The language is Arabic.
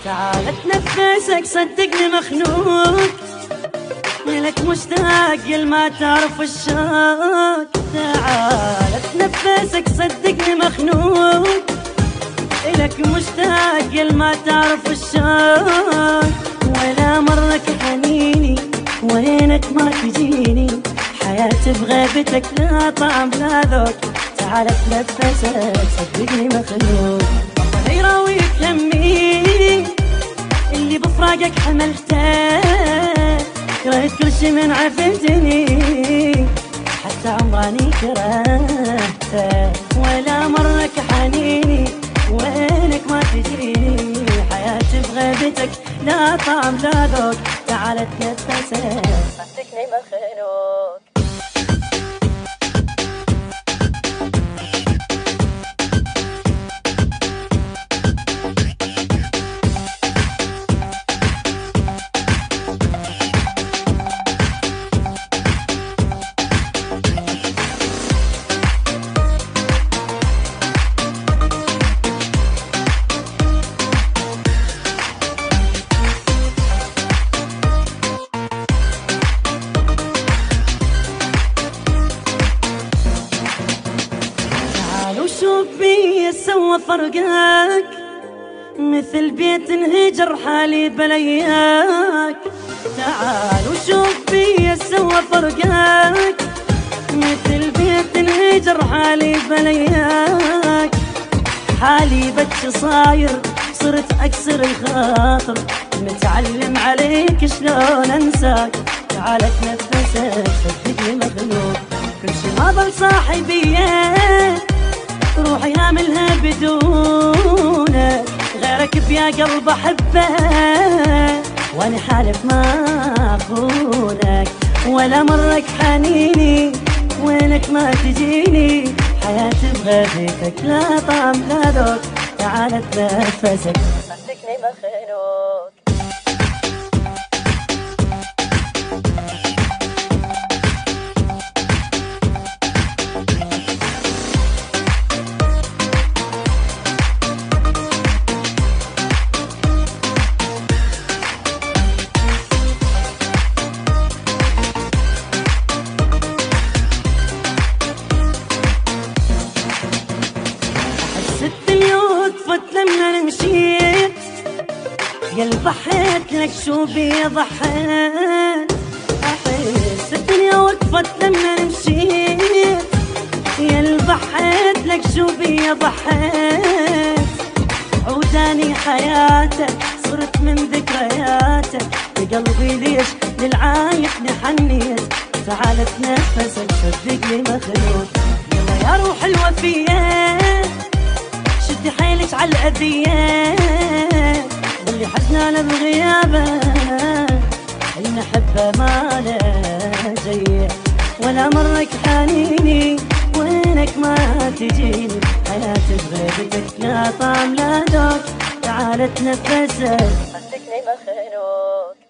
تعال اتنفسك صدقني مخنوق، لك مشتاق يل ما تعرف الشوق. تعال اتنفسك صدقني مخنوق، لك مشتاق يل ما تعرف الشوق. ولا مرك حنيني وينك ما تجيني، حياتي بغيبتك لا طعم لا ذوق. تعال اتنفسك صدقني مخنوق، والله يراويك همي اللي بفراقك حملته. كرهت كل شي من عفتني، حتى عمراني كرهته. ولا مرك حنيني وينك ما تجيني، حياتي بغيبتك لا طعم لا ذوق. تعال اتنفسك صدقني مخنوق. شوف بي سوى فرقك، مثل بيت انهجر حالي بلياك. تعال وشوف بي سوى فرقك، مثل بيت انهجر حالي بلياك. حالي بتش صاير صرت اكسر الخاطر، متعلم عليك شلون انساك. تعال اتنفسك صدقني مخلوق، كل شي ما ظل صاحبيه روحي هاملها بدونك. غيرك بيا قلب احبه وانا حالف ما اخونك. ولا مرك حنيني وينك ما تجيني، حياتي بغيبتك لا طعم لا ذوق. تعال اتنفسك صدقني مخنوق. لما مشيت يا ضحيت لك شو بي ضحيت. احس الدنيا وقفت لما مشيت، يا ضحيت لك شو بي ضحيت. عوداني حياتك صرت من ذكرياتك، بقلبي ليش للعايق حنيت. تعال اتنفسك صدقني مخلوق، يلا يا روح الوفيه شدي حيلك عالأذية. واللي حزنانة بغيابه المحبة ما له جيه. ولا مرك حنيني وينك ما تجيني، حياتي بغيبتك لا طعم لا ذوق. تعال اتنفسك صدقني مخنوق.